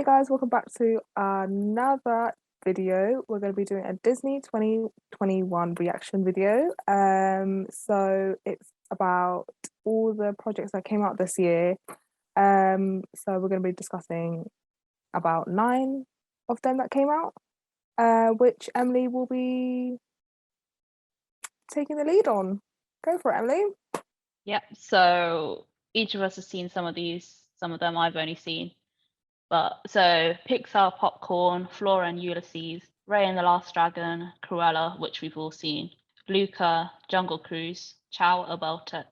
Hey guys, welcome back to another video. We're going to be doing a Disney 2021 reaction video. So it's about all the projects that came out this year. So we're going to be discussing about 9 of them that came out, which Emily will be taking the lead on. Go for it, Emily. Yep. So each of us has seen some of these. Some of them I've only seen. But so Pixar Popcorn, Flora and Ulysses, Raya and the Last Dragon, Cruella, which we've all seen, Luca, Jungle Cruise, Ciao Alberto,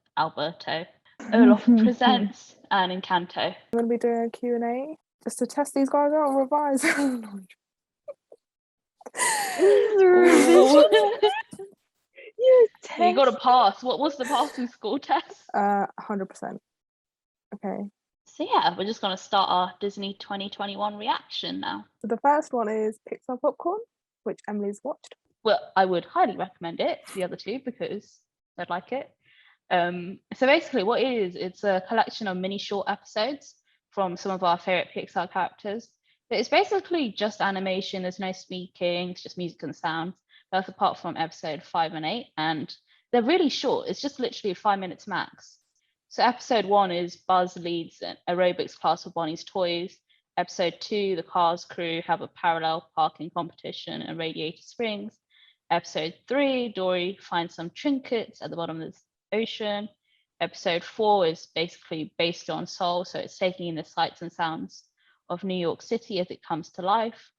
Olaf Presents, and Encanto. I'm going to be doing a Q&A just to test these guys out and revise. You got to pass. What was the passing score test? 100%. Okay. So yeah, we're just going to start our Disney 2021 reaction now. So the first one is Pixar Popcorn, which Emily's watched. Well, I would highly recommend it to the other two because I'd like it. So basically what it is, it's a collection of mini short episodes from some of our favorite Pixar characters. But it's basically just animation. There's no speaking, it's just music and sounds. That's apart from episode 5 and 8. And they're really short. It's just literally 5 minutes max. So episode 1 is Buzz leads an aerobics class with Bonnie's toys. Episode 2, the Cars crew have a parallel parking competition at Radiator Springs. Episode 3, Dory finds some trinkets at the bottom of the ocean. Episode 4 is basically based on Soul, so it's taking in the sights and sounds of New York City as it comes to life.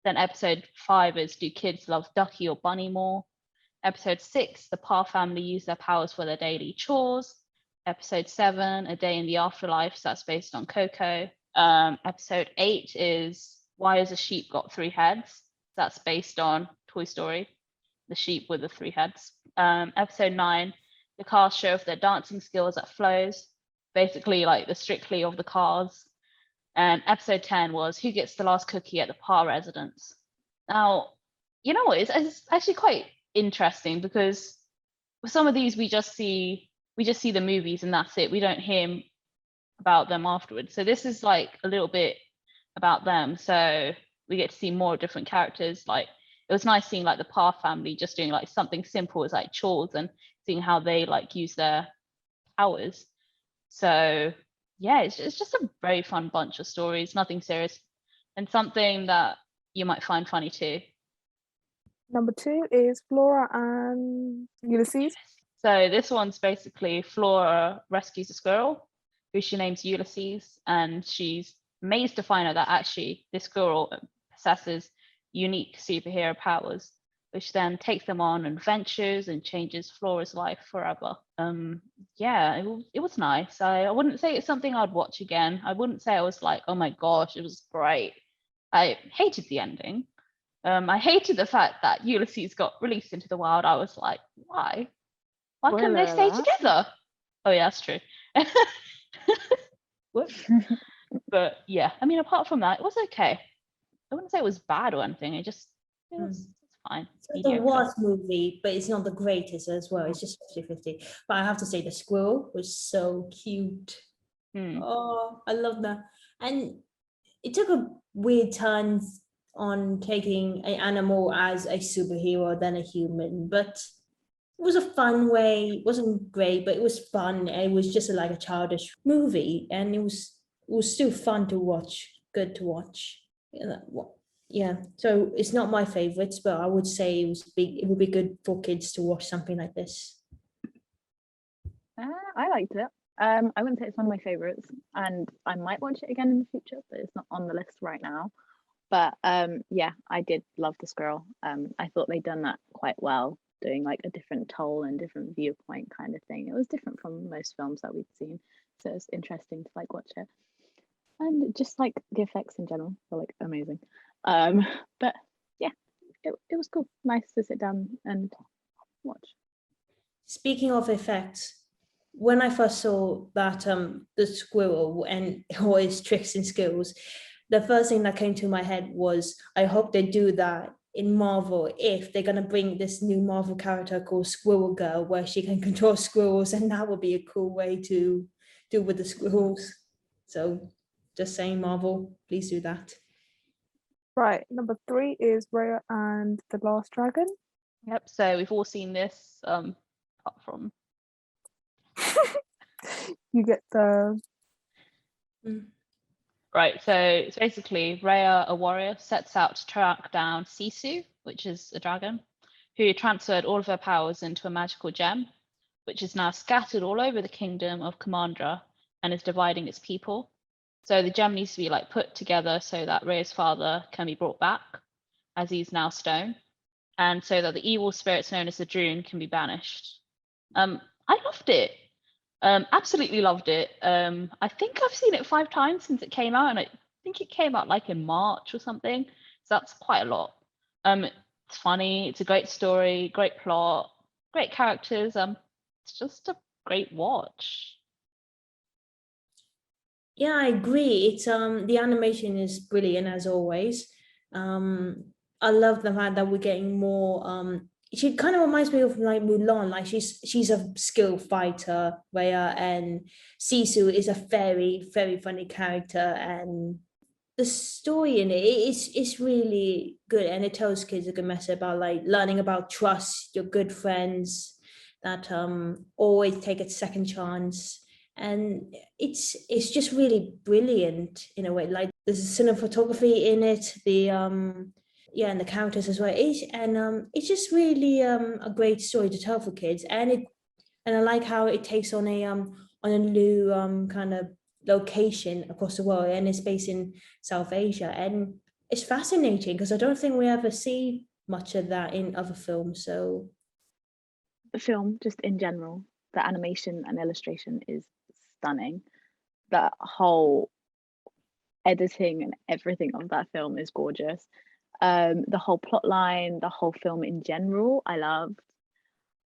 Then episode 5 is Do Kids Love Ducky or Bunny More? Episode 6, the Parr family use their powers for their daily chores. Episode 7, A Day in the Afterlife, so that's based on Coco. Episode 8 is Why Has a Sheep Got 3 Heads? That's based on Toy Story, the sheep with the 3 heads. Episode 9, the Cars show off their dancing skills at Flo's, basically like the Strictly of the Cars. And episode 10 was Who Gets the Last Cookie at the Parr residence? Now, you know what, it's actually quite interesting because with some of these we just see the movies and that's it. We don't hear about them afterwards. So this is like a little bit about them. So we get to see more different characters. Like it was nice seeing like the Parr family just doing like something simple as like chores and seeing how they like use their powers. So yeah, it's just a very fun bunch of stories, nothing serious, and something that you might find funny too. Number 2 is Flora and Ulysses. So this one's basically Flora rescues a squirrel who she names Ulysses, and she's amazed to find out that actually this squirrel possesses unique superhero powers, which then takes them on adventures and changes Flora's life forever. Yeah, it was nice. I wouldn't say it's something I'd watch again. I wouldn't say I was like, oh my gosh, it was great. I hated the ending. I hated the fact that Ulysses got released into the wild. I was like, why? Why couldn't they stay together? Oh yeah, that's true. But yeah, I mean, apart from that, it was okay. I wouldn't say it was bad or anything. It's fine. It's the worst movie, but it's not the greatest as well. It's just 50-50. But I have to say the squirrel was so cute. Oh, I love that. And it took a weird turn on taking an animal as a superhero than a human, but it was a fun way. It wasn't great, but it was fun. It was just like a childish movie, and it was still fun to watch. Good to watch. Yeah. So it's not my favorites, but I would say it would be good for kids to watch something like this. I liked it. I wouldn't say it's one of my favorites, and I might watch it again in the future, but it's not on the list right now. But yeah, I did love the squirrel. I thought they'd done that quite well, doing like a different toll and different viewpoint kind of thing. It was different from most films that we've seen, so it's interesting to like watch it. And just like the effects in general were like amazing. But yeah, it was cool. Nice to sit down and watch. Speaking of effects, when I first saw that the squirrel and all his tricks and skills, the first thing that came to my head was, I hope they do that in Marvel if they're going to bring this new Marvel character called Squirrel Girl, where she can control squirrels, and that would be a cool way to do with the squirrels. So just saying, Marvel, please do that. Right, number 3 is Raya and the Last Dragon. Yep. So we've all seen this. Apart from You get the right. So it's basically Raya, a warrior, sets out to track down Sisu, which is a dragon, who transferred all of her powers into a magical gem, which is now scattered all over the kingdom of Kamandra and is dividing its people. So the gem needs to be like put together so that Raya's father can be brought back, as he's now stone, and so that the evil spirits known as the Droon can be banished. I loved it. Absolutely loved it. I think I've seen it 5 times since it came out, and I think it came out like in March or something. So that's quite a lot. It's funny. It's a great story, great plot, great characters. It's just a great watch. Yeah, I agree. It's the animation is brilliant as always. I love the fact that we're getting more. She kind of reminds me of like Mulan. Like she's a skilled fighter, Raya, and Sisu is a very very funny character, and the story in it is really good, and it tells kids a good message about like learning about trust, your good friends, that always take a second chance. And it's just really brilliant in a way. Like there's cinematography in it, the yeah, and the characters as well. It's just really a great story to tell for kids, and I like how it takes on a new kind of location across the world, and it's based in South Asia, and it's fascinating because I don't think we ever see much of that in other films. So The film, just in general, the animation and illustration is stunning. The whole editing and everything of that film is gorgeous. The whole plot line, the whole film in general, I loved.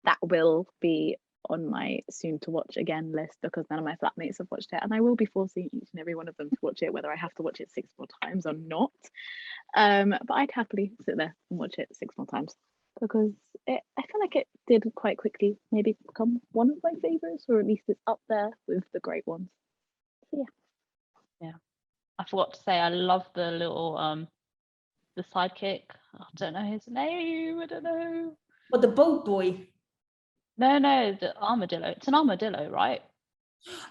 That will be on my soon to watch again list because none of my flatmates have watched it, and I will be forcing each and every one of them to watch it, whether I have to watch it 6 more times or not. But I'd happily sit there and watch it 6 more times because I feel like it did quite quickly maybe become one of my favorites, or at least it's up there with the great ones. So yeah, I forgot to say I love the little the sidekick. I don't know his name. I don't know. but the boat boy. No, the armadillo. It's an armadillo, right?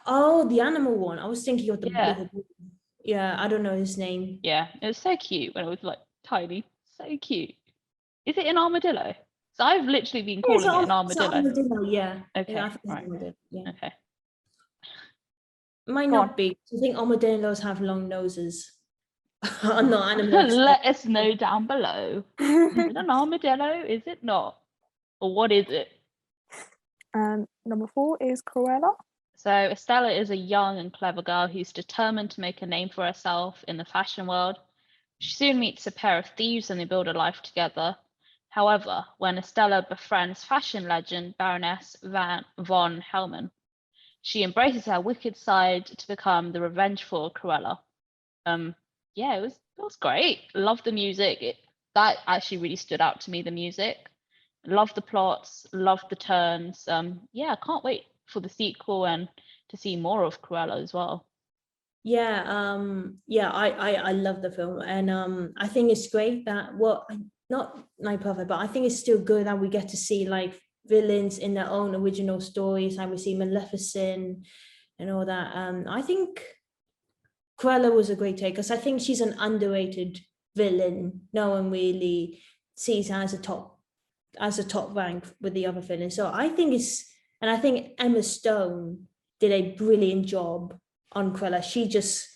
Oh, the animal one. I was thinking of the Yeah. little boy. Yeah, I don't know his name. Yeah, it was so cute when it was like tiny. So cute. Is it an armadillo? So I've literally been calling it an armadillo. Yeah. Okay, Yeah, I think it's right. armadillo, yeah. Okay. Might Go not on. be. I think armadillos have long noses. I'm not animal expert. Let us know down below. Is it an armadillo? Is it not? Or what is it? And number 4 is Cruella. So Estella is a young and clever girl who's determined to make a name for herself in the fashion world. She soon meets a pair of thieves and they build a life together. However, when Estella befriends fashion legend Baroness von Hellman, she embraces her wicked side to become the revengeful Cruella. Yeah, it was great. Loved the music. That actually really stood out to me, the music. Loved the plots, loved the turns. Yeah, I can't wait for the sequel and to see more of Cruella as well. Yeah, I love the film, and I think it's great that not like perfect, but I think it's still good that we get to see like villains in their own original stories, like we see Maleficent and all that. I think Cruella was a great take because I think she's an underrated villain. No one really sees her as a top rank with the other villains. So I think I think Emma Stone did a brilliant job on Cruella. She just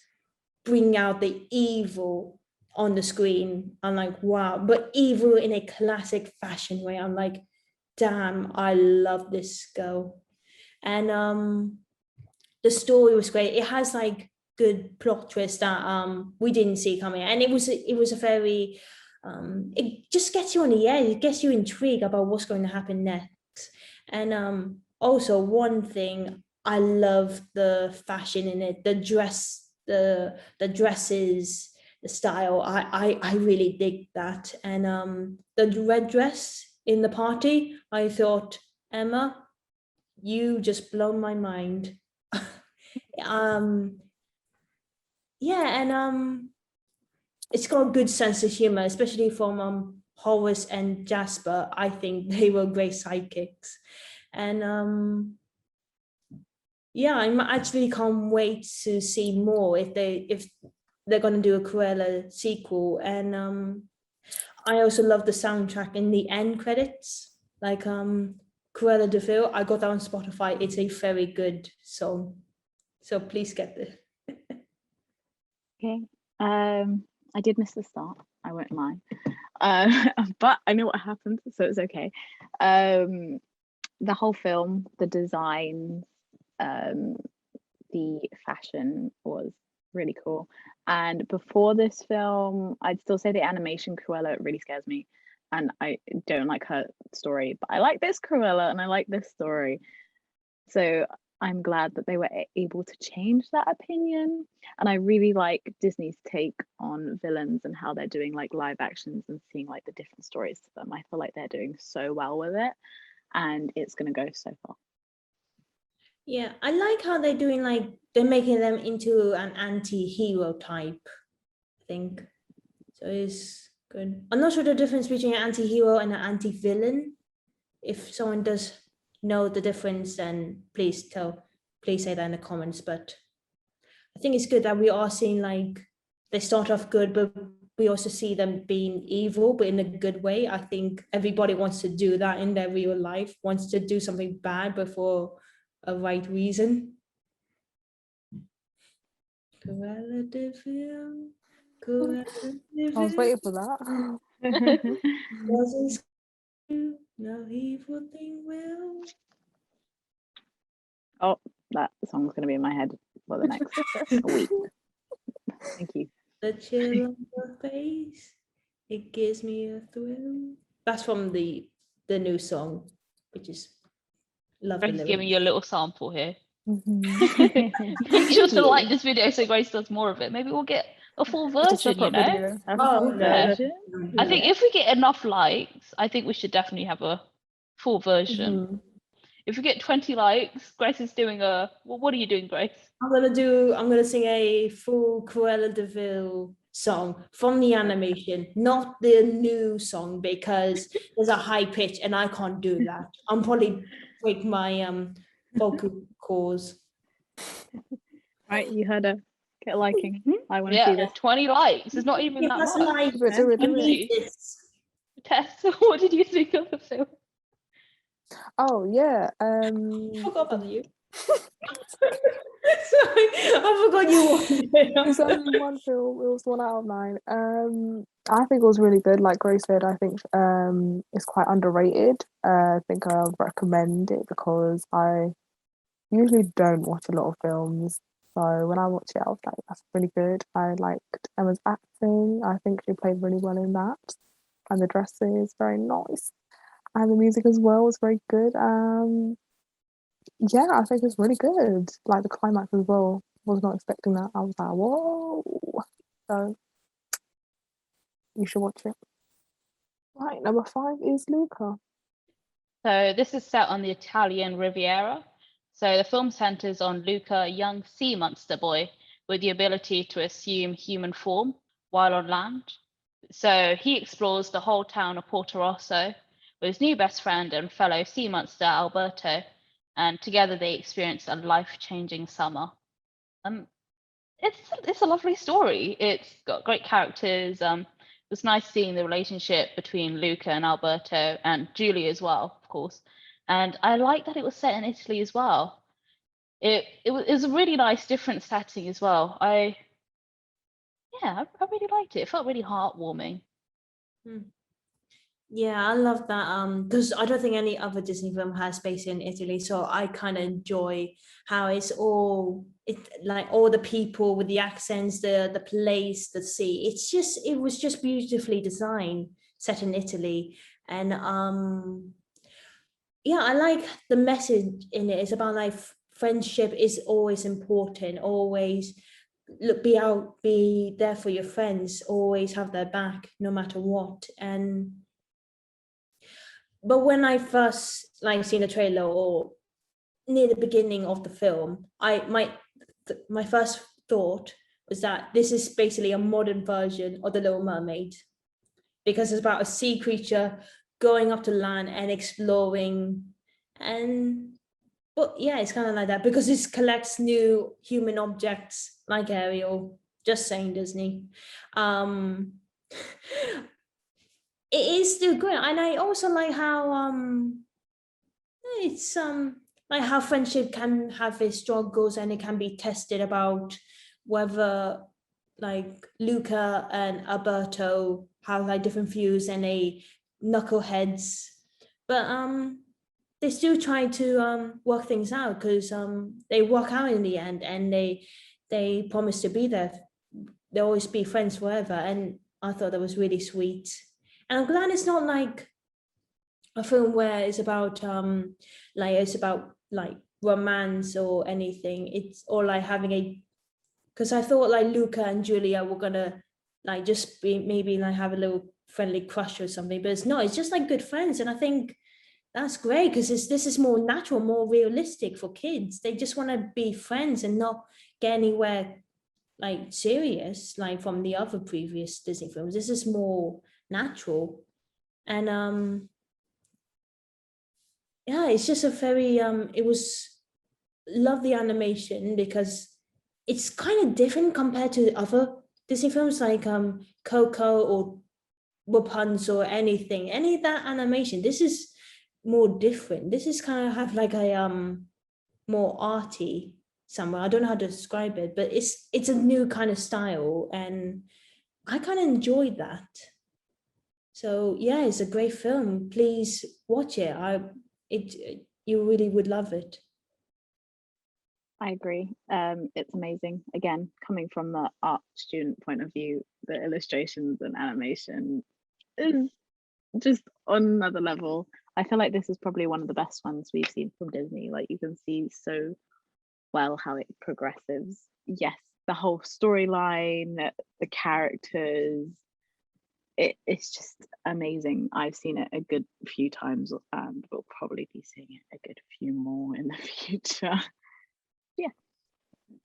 bring out the evil on the screen. I'm like, wow, but evil in a classic fashion way. I'm like, damn, I love this girl. And the story was great. It has like good plot twist that we didn't see coming, and it was a very it just gets you on the edge. It gets you intrigued about what's going to happen next. And also one thing, I love the fashion in it, the dress, the dresses, the style. I really dig that. And the red dress in the party, I thought, Emma, you just blown my mind. yeah, and it's got a good sense of humor, especially from Horace and Jasper. I think they were great sidekicks, and yeah, I actually can't wait to see more if they're gonna do a Cruella sequel. And I also love the soundtrack in the end credits, like Cruella de Vil. I got that on Spotify. It's a very good song, so please get this. Okay. I did miss the start. I won't lie. But I know what happened, so it's okay. The whole film, the design, the fashion was really cool. And before this film, I'd still say the animation Cruella really scares me, and I don't like her story. But I like this Cruella, and I like this story. So I'm glad that they were able to change that opinion. And I really like Disney's take on villains and how they're doing like live actions and seeing like the different stories to them. I feel like they're doing so well with it, and it's going to go so far. Yeah, I like how they're doing, like they're making them into an anti-hero type, I think. So it's good. I'm not sure the difference between an anti-hero and an anti-villain. If someone does know the difference, then please say that in the comments. But I think it's good that we are seeing like they start off good, but we also see them being evil, but in a good way. I think everybody wants to do that in their real life, wants to do something bad, but for a right reason. Cruella de Vil, Cruella de I was Vil, waiting for that. doesn't do no evil thing will. Oh, that song's going to be in my head for the next week. Thank you. The chill on your face, it gives me a thrill. That's from the new song, which is lovely. Grace is giving you a little sample here. Mhm. Make sure to you. like this video so Grace does more of it. Maybe we'll get a full It's a version, you separate know? video. A Oh, full yeah. version? I think if we get enough likes, I think we should definitely have a full version. Mhm. If we get 20 likes, Grace is doing a. Well, what are you doing, Grace? I'm gonna sing a full Cruella de Vil song from the animation, not the new song, because there's a high pitch and I can't do that. I'm probably break my vocal cords. Right, you heard her. Get liking. I want to see Yeah, this. 20 likes. It's not even Give that us a much. like. Do it, do it, We do it. need this. Tess, what did you think of the film? Oh yeah. I forgot about you. Sorry, I forgot you It's won. only one film. It was 1 out of 9. I think it was really good. Like Grace said, I think it's quite underrated. I think I'll recommend it because I usually don't watch a lot of films. So when I watched it, I was like, that's really good. I liked Emma's acting. I think she played really well in that. And the dresses, very nice. And the music as well was very good. Yeah, I think it's really good. Like the climax as well. Was not expecting that. I was like, whoa. So you should watch it. Right, number 5 is Luca. So this is set on the Italian Riviera. So the film centers on Luca, a young sea monster boy with the ability to assume human form while on land. So he explores the whole town of Porto Rosso with his new best friend and fellow sea monster Alberto, and together they experience a life-changing summer. It's a lovely story. It's got great characters. It was nice seeing the relationship between Luca and Alberto and Julie as well, of course. And I like that it was set in Italy as well. It was a really nice, different setting as well. I really liked it. It felt really heartwarming. Yeah, I love that. Because I don't think any other Disney film has based in Italy, so I kind of enjoy how it's all like all the people with the accents, the place, the sea. It was just beautifully designed, set in Italy, and yeah, I like the message in it. It's about like friendship is always important. Always be there for your friends. Always have their back, no matter what. But when I first like seen the trailer or near the beginning of the film, my first thought was that this is basically a modern version of The Little Mermaid, because it's about a sea creature going up to land and exploring. But yeah, it's kind of like that because it collects new human objects like Ariel. Just saying, Disney. It is still good, and I also like how it's like how friendship can have its struggles and it can be tested about whether like Luca and Alberto have like different views and they knuckleheads, but they still try to work things out because they work out in the end, and they promise to be there. They'll always be friends forever, and I thought that was really sweet. And I'm glad it's not like a film where it's about romance or anything. It's or like having a, because I thought like Luca and Julia were gonna like just be maybe like have a little friendly crush or something, but it's not. It's just like good friends, and I think that's great because this is more natural, more realistic for kids. They just want to be friends and not get anywhere like serious like from the other previous Disney films. This is more natural, and yeah, it's just a very it was love the animation because it's kind of different compared to other Disney films like Coco or Rapunzel or anything, any of that animation. This is more different. This is kind of have like a more arty somewhere. I don't know how to describe it, but it's a new kind of style, and I kind of enjoyed that. So yeah, it's a great film. Please watch it. You really would love it. I agree. It's amazing. Again, coming from the art student point of view, the illustrations and animation is just on another level. I feel like this is probably one of the best ones we've seen from Disney. Like you can see so well how it progresses. Yes, the whole storyline, the characters, it's just amazing. I've seen it a good few times and we'll probably be seeing it a good few more in the future. Yeah.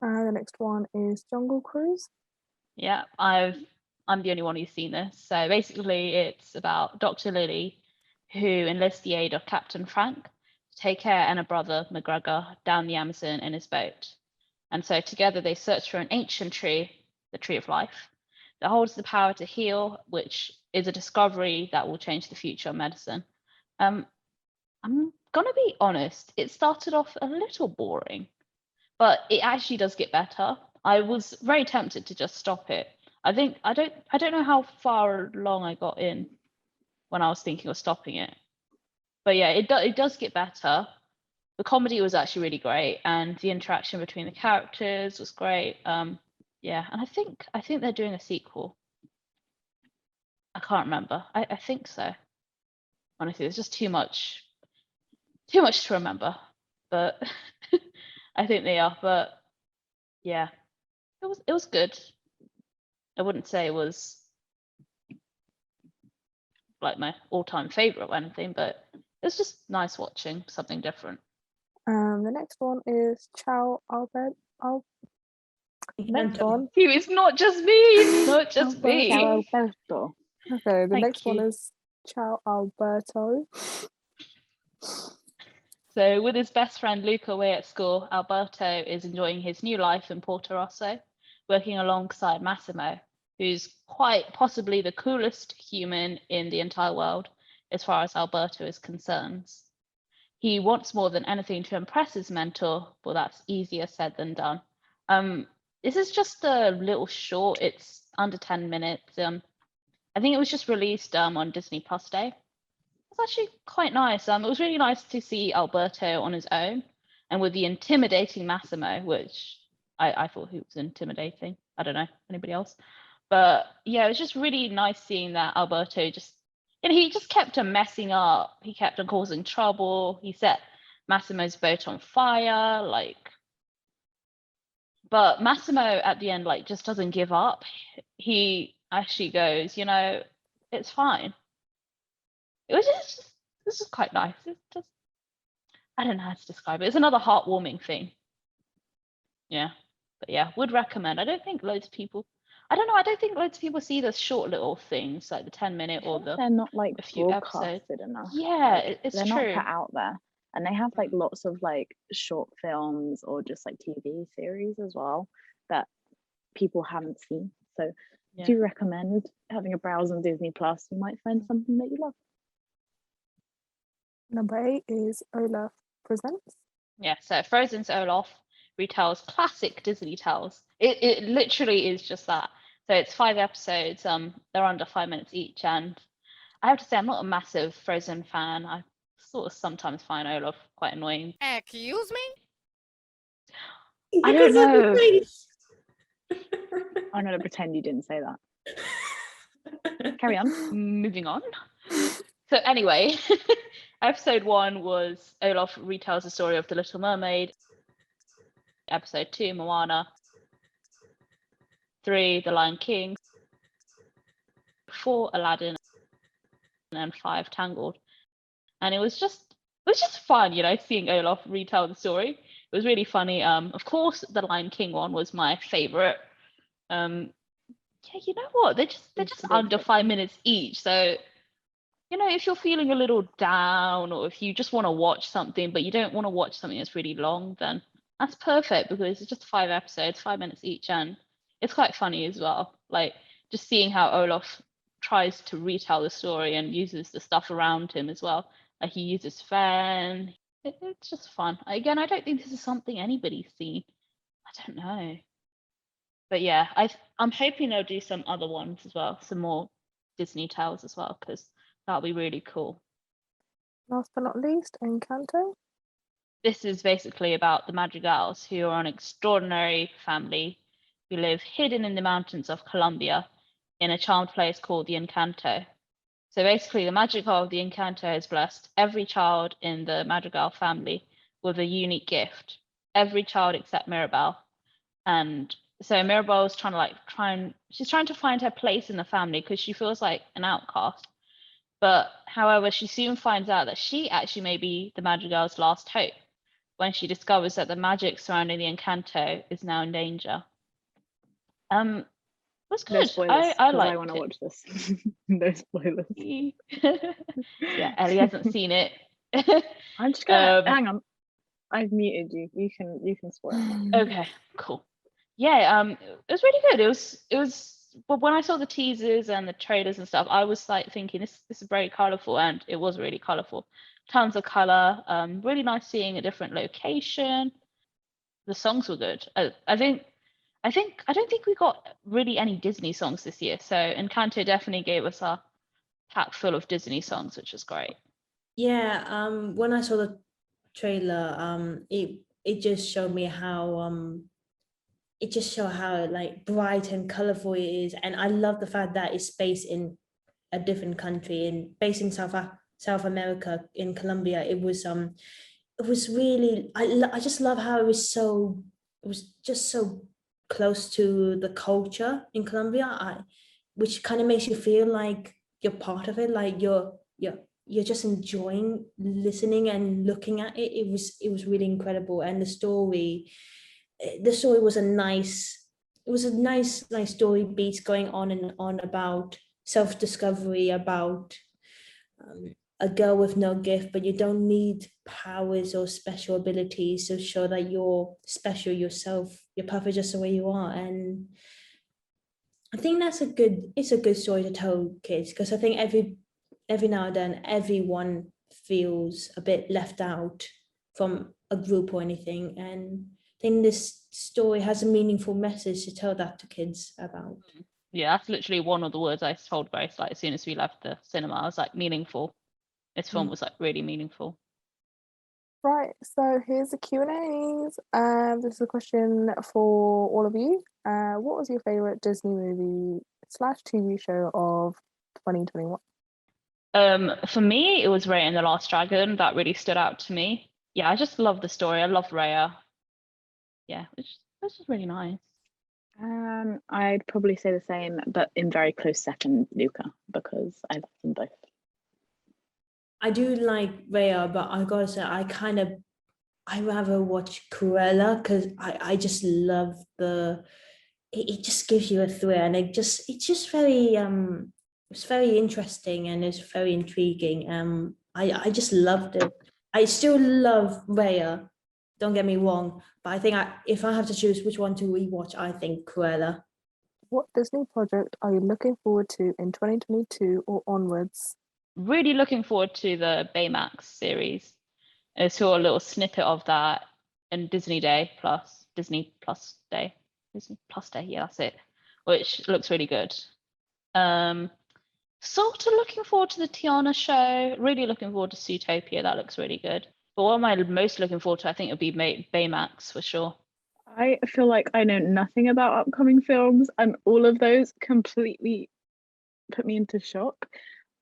The next one is Jungle Cruise. Yeah, I'm the only one who's seen this. So basically it's about Dr. Lily, who enlists the aid of Captain Frank to take her and her brother McGregor down the Amazon in his boat. And so together they search for an ancient tree, the Tree of Life, that holds the power to heal, which is a discovery that will change the future of medicine. I'm gonna be honest, it started off a little boring, but it actually does get better. I was very tempted to just stop it. I don't know how far along I got in when I was thinking of stopping it. But yeah, it does get better. The comedy was actually really great, and the interaction between the characters was great. Yeah, and I think they're doing a sequel. I can't remember. I think so. Honestly, there's just too much to remember. But I think they are. But yeah, it was good. I wouldn't say it was like my all-time favorite or anything, but it was just nice watching something different. The next one is Ciao Alberto. Next one. It's not just me. It's not just me. Ciao Alberto. Okay, the Thank next one you. is Ciao Alberto. So with his best friend Luca away at school, Alberto is enjoying his new life in Porto Rosso, working alongside Massimo, who's quite possibly the coolest human in the entire world, as far as Alberto is concerned. He wants more than anything to impress his mentor, but that's easier said than done. This is just a little short. It's under 10 minutes. I think it was just released on Disney Plus Day. It's actually quite nice. It was really nice to see Alberto on his own and with the intimidating Massimo, which I thought he was intimidating. I don't know, anybody else? But yeah, it was just really nice seeing that Alberto he just kept on messing up. He kept on causing trouble. He set Massimo's boat on fire, but Massimo at the end, just doesn't give up. He actually goes, it's fine. This is quite nice. It's just, I don't know how to describe it. It's another heartwarming thing. Yeah, But yeah, would recommend. I don't think loads of people see the short little things like the 10-minute or the they're not like a few episodes. broadcasted enough. Yeah, like, it's they're true. not put out there, and they have like lots of like short films or just like TV series as well that people haven't seen. So do recommend having a browse on Disney Plus. You might find something that you love. Number 8 is Olaf Presents. Yeah, so Frozen's Olaf retells classic Disney tales. It literally is just that. So it's 5 episodes. They're under 5 minutes each, and I have to say I'm not a massive Frozen fan. I sort of sometimes find Olaf quite annoying. Excuse me? I don't know. I'm gonna pretend you didn't say that. Carry on. Moving on. So anyway, episode 1 was Olaf retells the story of the Little Mermaid. Episode 2, Moana. 3, The Lion King. 4, Aladdin. And 5, Tangled. And it was just fun, seeing Olaf retell the story. It was really funny. Of course, the Lion King one was my favorite. Yeah, you know what? They're just under 5 minutes each. So, if you're feeling a little down, or if you just want to watch something, but you don't want to watch something that's really long, then that's perfect, because it's just 5 episodes, 5 minutes each, and it's quite funny as well. Like, just seeing how Olaf tries to retell the story and uses the stuff around him as well. Like, he uses fan. It's just fun. Again, I don't think this is something anybody's seen. I don't know. But yeah, I'm hoping they'll do some other ones as well, some more Disney tales as well, because that'll be really cool. Last but not least, Encanto. This is basically about the Madrigals, who are an extraordinary family who live hidden in the mountains of Colombia in a charmed place called the Encanto. So basically, the magic of the Encanto has blessed every child in the Madrigal family with a unique gift. Every child except Mirabel. And so Mirabel's she's trying to find her place in the family because she feels like an outcast. But however, she soon finds out that she actually may be the Madrigal's last hope when she discovers that the magic surrounding the Encanto is now in danger. It was good. No spoilers, I liked I want to it. watch this. No spoilers. Yeah, Ellie hasn't seen it. I'm just gonna hang on. I've muted you. You can spoil it. Okay, cool. Yeah, it was really good. It was. But when I saw the teasers and the trailers and stuff, I was like thinking this is very colorful, and it was really colorful. Tons of color. Really nice seeing a different location. The songs were good. I don't think we got really any Disney songs this year. So Encanto definitely gave us a pack full of Disney songs, which is great. Yeah. When I saw the trailer, it just showed me how like bright and colorful it is, and I love the fact that it's based in a different country and based in South America, in Colombia. It was really, I just love how it was just so close to the culture in Colombia, which kind of makes you feel like you're part of it, like you're just enjoying listening and looking at it. It was really incredible, and the story was a nice like story beats going on and on about self-discovery, about a girl with no gift, but you don't need powers or special abilities to show that you're special yourself. You're perfect just the way you are. And I think it's a good story to tell kids, because I think every now and then everyone feels a bit left out from a group or anything, and I think this story has a meaningful message to tell that to kids about. Yeah, that's literally one of the words I told Grace, like as soon as we left the cinema. I was like, meaningful. This film was like really meaningful. Right, so here's the Q&As. This is a question for all of you. What was your favorite Disney movie / TV show of 2021? For me, it was Raya and the Last Dragon. That really stood out to me. Yeah, I just love the story. I love Raya. Yeah, it was just really nice. I'd probably say the same, but in very close second, Luca, because I love them both. I do like Raya, but I gotta say, I kind of I rather watch Cruella because I just love it just gives you a thrill, and it's just very it's very interesting and it's very intriguing. I just loved it. I still love Raya, don't get me wrong, but I think if I have to choose which one to rewatch, I think Cruella. What Disney project are you looking forward to in 2022 or onwards? Really looking forward to the Baymax series. I saw a little snippet of that in Disney Day Plus, Disney Plus Day, yeah, that's it, which looks really good. Sort of looking forward to the Tiana show, really looking forward to Zootopia, that looks really good. But what am I most looking forward to? I think it'll be Baymax for sure. I feel like I know nothing about upcoming films, and all of those completely put me into shock.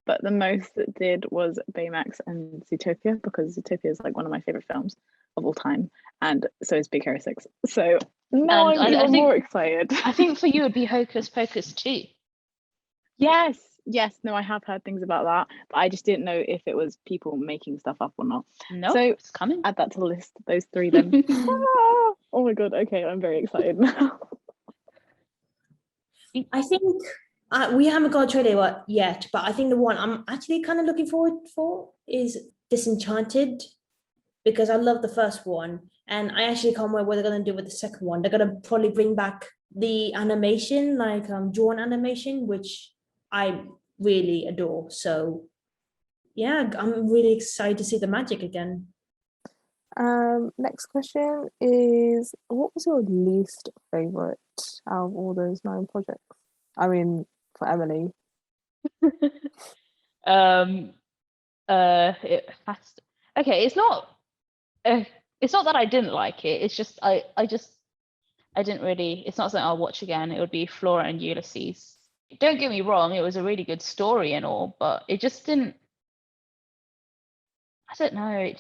But the most that did was Baymax and Zootopia, because Zootopia is like one of my favorite films of all time, and so is Big Hero 6. So now I'm even more excited. I think for you it'd be Hocus Pocus too. Yes, no, I have heard things about that, but I just didn't know if it was people making stuff up or not. No, so it's coming. Add that to the list, those three then. Oh my god, okay, I'm very excited now. I think we haven't got a trailer yet, but I think the one I'm actually kind of looking forward for is Disenchanted, because I love the first one, and I actually can't wait what they're gonna do with the second one. They're gonna probably bring back the animation, like drawn animation, which I really adore. So yeah, I'm really excited to see the magic again. Next question is, what was your least favorite out of all those 9 projects? I mean, for Emily. It has to, okay, it's not that I didn't like it, it's just I didn't really, it's not something I'll watch again. It would be Flora and Ulysses. Don't get me wrong, it was a really good story and all, but it just didn't, I don't know,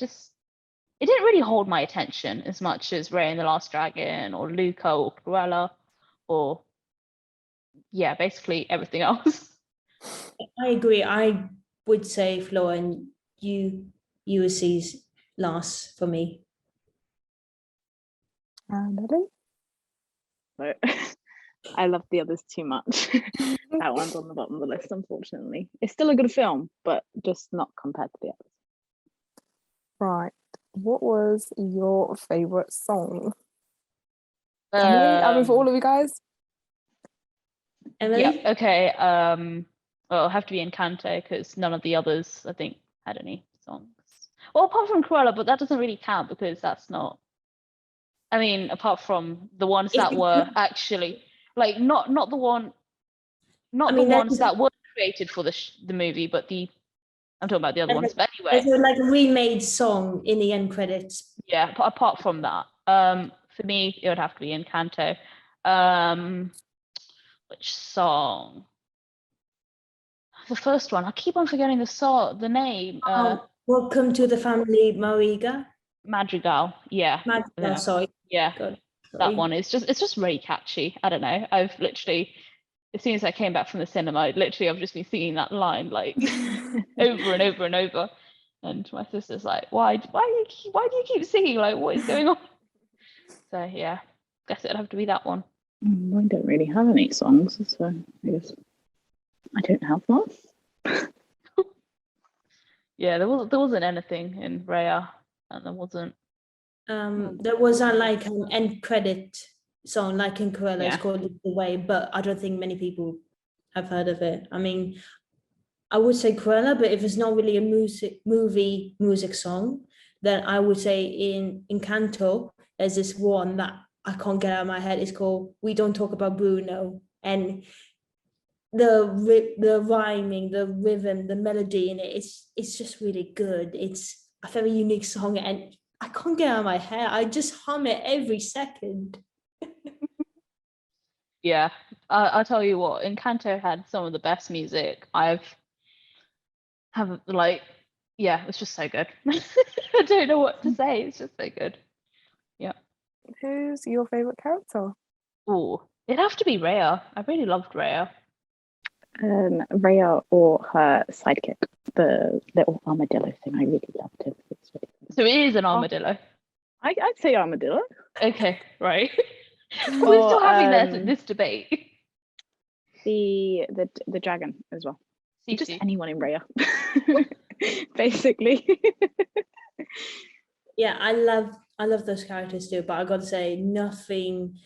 it didn't really hold my attention as much as Raya and the Last Dragon or Luca or Cruella or yeah, basically everything else. I agree. I would say Flora and Ulysses last for me. And Ellie? But I love the others too much. That one's on the bottom of the list, unfortunately. It's still a good film, but just not compared to the others. Right. What was your favorite song? Emily? I mean, for all of you guys. Emily? Yeah, okay. Well, it'll have to be Encanto because none of the others, I think, had any songs. Well, apart from Cruella, but that doesn't really count because that's not. I mean, apart from the ones that were actually like not the one, not the ones that were created for the movie, but I'm talking about the other ones. But anyway, there's like a remade song in the end credits. Yeah, apart from that, for me it would have to be Encanto. Which song? The first one. I keep on forgetting the name. Welcome to the Family, Mariga. Madrigal. Yeah. Madrigal, sorry. Yeah. Sorry. That one is it's just really catchy. I don't know. I've literally, as soon as I came back from the cinema, I've just been singing that line like over and over and over. And my sister's like, why do you keep singing? Like, what is going on? So yeah, guess it'd have to be that one. I don't really have any songs, so I guess I don't have one. Yeah, there wasn't anything in Raya, and there wasn't. There was like an end credit song, like in Cruella, it's called "Lead the Way," but I don't think many people have heard of it. I mean, I would say Cruella, but if it's not really a movie music song, then I would say in Encanto, there's this one that I can't get out of my head. It's called "We Don't Talk About Bruno," and the rhyming, the rhythm, the melody in it, it's just really good. It's a very unique song, and I can't get out of my head. I just hum it every second. Yeah, I'll tell you what, Encanto had some of the best music it's just so good. I don't know what to say. It's just so good. Yeah. Who's your favorite character? Oh, it'd have to be Raya. I really loved Raya. Raya or her sidekick, the little armadillo thing. I really loved him. So it is an armadillo. I'd say Armadillo. Okay, right. We're still having this debate. The dragon as well. Just Sisu. anyone in Raya, basically. Yeah, I love those characters too, but I gotta say nothing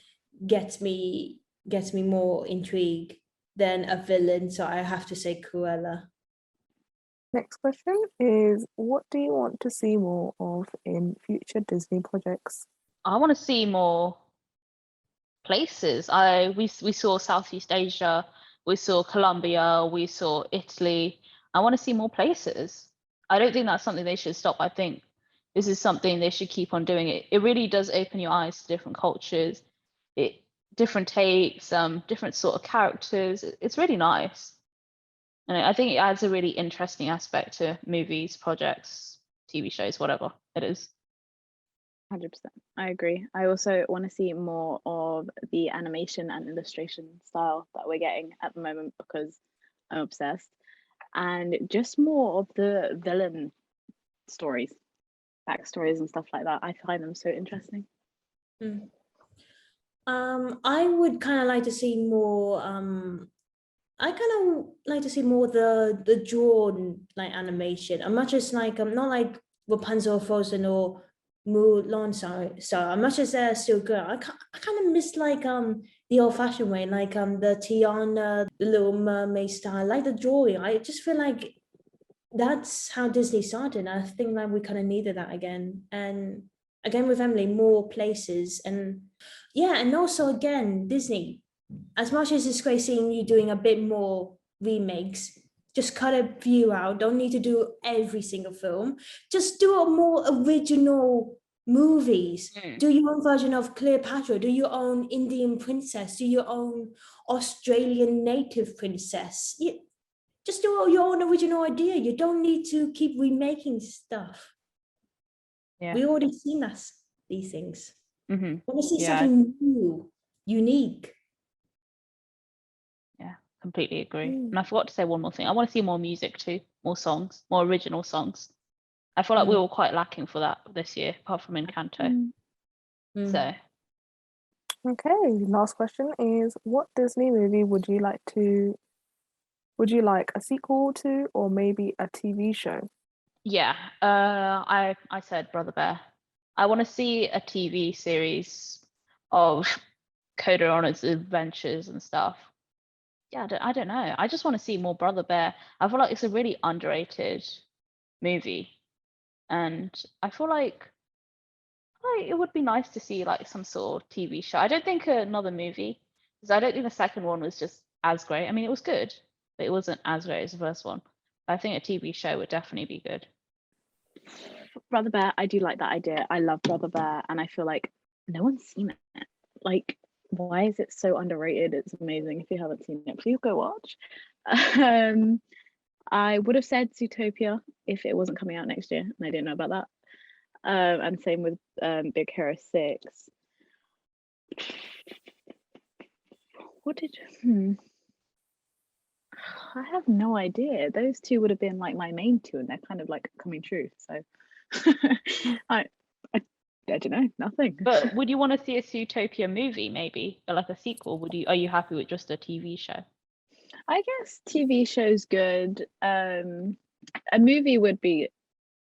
gets me more intrigued than a villain, so I have to say Cruella. Next question is, what do you want to see more of in future Disney projects? I want to see more places. We saw Southeast Asia, we saw Colombia, we saw Italy. I want to see more places. I don't think that's something they should stop. I think this is something they should keep on doing. It really does open your eyes to different cultures, different takes, different sort of characters. It's really nice. And I think it adds a really interesting aspect to movies, projects, TV shows, whatever it is. 100%. I agree. I also want to see more of the animation and illustration style that we're getting at the moment because I'm obsessed. And just more of the villain stories, backstories and stuff like that. I find them so interesting. I would kind of like to see more the drawn like animation, as much as like not like Rapunzel, Frozen, or Mulan. So as much as they're still good, I kind of miss like the old-fashioned way, like the Tiana, the Little Mermaid style, like the drawing. I just feel like that's how Disney started. I think like we kind of needed that again, and again with Emily, more places, and yeah, and also again Disney. As much as it's great seeing you doing a bit more remakes, just cut a few out. Don't need to do every single film. Just do a more original movies. Do your own version of Cleopatra. Do your own Indian princess. Do your own Australian native princess. Just do your own original idea. You don't need to keep remaking stuff. Yeah. We already seen these things. Mm-hmm. I want to see something new, unique. Yeah, completely agree. And I forgot to say one more thing. I want to see more music too, more songs, more original songs. I feel like we were quite lacking for that this year, apart from Encanto. So. Okay, last question is, what Disney movie would you like a sequel to, or maybe a TV show? Yeah, I said Brother Bear. I want to see a TV series of Coda on its adventures and stuff. Yeah, I don't know. I just want to see more Brother Bear. I feel like it's a really underrated movie, and I feel like it would be nice to see like some sort of TV show. I don't think another movie, because I don't think the second one was just as great. I mean, it was good, but it wasn't as great as the first one. I think a TV show would definitely be good. Brother Bear, I do like that idea. I love Brother Bear, and I feel like no one's seen it. Like, why is it so underrated? It's amazing. If you haven't seen it, please go watch. I would have said Zootopia if it wasn't coming out next year, and I didn't know about that. And same with Big Hero 6. I have no idea. Those two would have been like my main two, and they're kind of like coming true. So I don't know, nothing. But would you want to see a Zootopia movie, maybe, or like a sequel? Are you happy with just a TV show? I guess TV show's good. A movie would be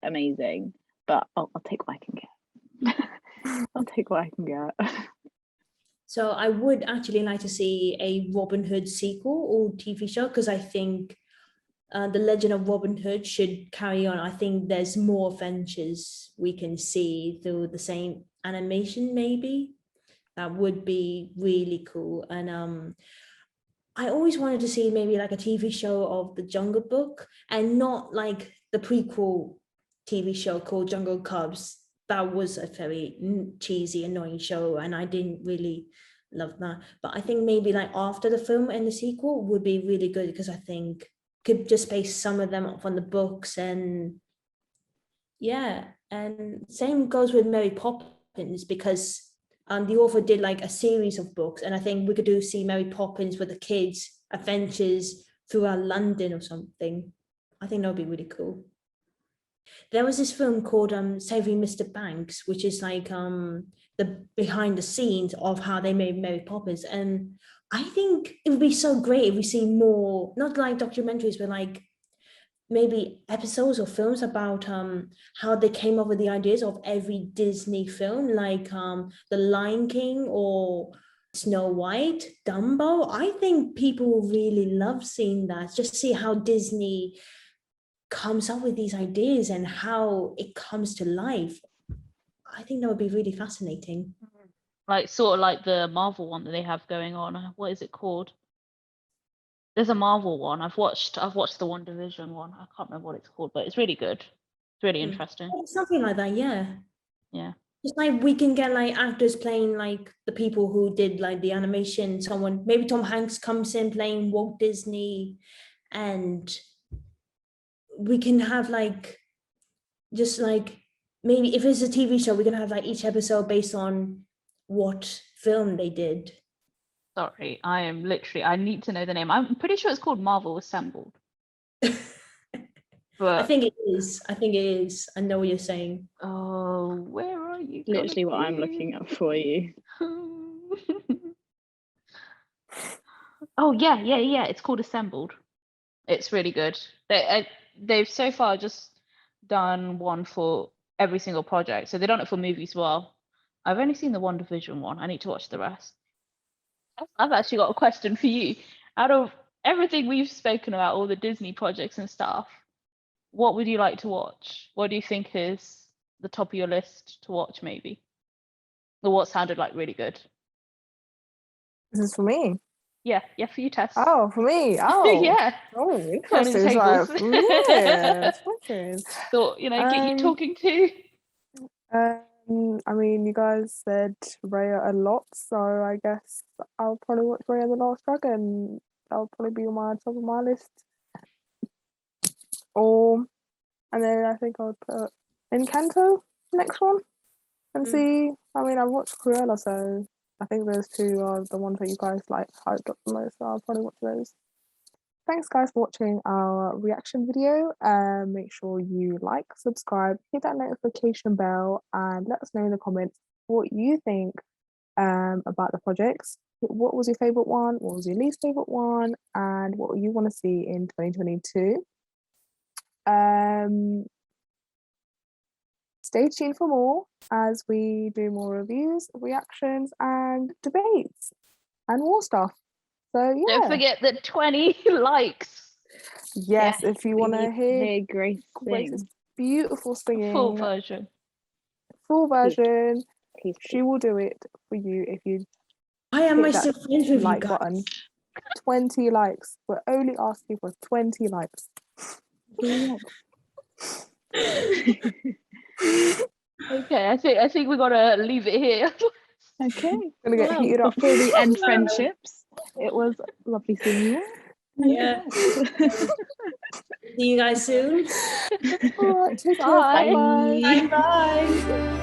amazing, but I'll take what I can get. I'll take what I can get. So I would actually like to see a Robin Hood sequel or TV show, because I think the Legend of Robin Hood should carry on. I think there's more adventures we can see through the same animation, maybe. That would be really cool. And I always wanted to see maybe like a TV show of the Jungle Book, and not like the prequel TV show called Jungle Cubs. That was a very cheesy, annoying show, and I didn't really love that. But I think maybe like after the film and the sequel would be really good, because I think could just base some of them off on the books. And yeah, and same goes with Mary Poppins, because the author did like a series of books, and I think we could see Mary Poppins with the kids' adventures throughout London or something. I think that would be really cool. There was this film called Saving Mr. Banks, which is like the behind the scenes of how they made Mary Poppins. And I think it would be so great if we see more, not like documentaries, but like maybe episodes or films about how they came up with the ideas of every Disney film, like The Lion King or Snow White, Dumbo. I think people really love seeing that, just see how Disney comes up with these ideas and how it comes to life. I think that would be really fascinating. Like sort of like the Marvel one that they have going on. What is it called? There's a Marvel one. I've watched the WandaVision one. I can't remember what it's called, but it's really good. It's really interesting. Something like that, yeah. Yeah. It's like we can get like actors playing like the people who did like the animation. Someone, maybe Tom Hanks comes in playing Walt Disney, and we can have like, just like, maybe if it's a TV show, we can have like each episode based on what film they did. Sorry, I need to know the name. I'm pretty sure it's called Marvel Assembled. But I think it is. I know what you're saying. Oh, where are you? Literally what I'm looking up for you. Oh yeah. It's called Assembled. It's really good. They've so far just done one for every single project, so they've done it for movies as well. I've only seen the WandaVision one. I need to watch the rest. I've actually got a question for you. Out of everything we've spoken about, all the Disney projects and stuff, what would you like to watch? What do you think is the top of your list to watch, maybe? Or what sounded like really good? This is for me. Yeah, for you, Tess. Oh, for me. Oh, yeah. Oh, Turning interesting. tables. So, yeah, okay. Thought, get you talking to. I mean, you guys said Raya a lot, so I guess I'll probably watch Raya and the Last Dragon. That'll probably be on my top of my list. And then I think I would put Encanto next one and see. I mean, I've watched Cruella, so I think those two are the ones that you guys like hyped up the most. So I'll probably watch those. Thanks, guys, for watching our reaction video. Make sure you like, subscribe, hit that notification bell, and let us know in the comments what you think about the projects. What was your favorite one? What was your least favorite one? And what you want to see in 2022? Stay tuned for more as we do more reviews, reactions, and debates and more stuff. So yeah. Don't forget the 20 likes. Yes, if you want to hear Grace's beautiful singing, full version, Please. she will do it for you if you. Why am I still friends with like you guys? button. 20 likes. We're only asking for 20 likes. Okay, I think we're gonna leave it here. Okay. Gonna get heated up before we end friendships. It was lovely seeing you. Yeah. See you guys soon. All right, take care. Bye. Bye. Bye.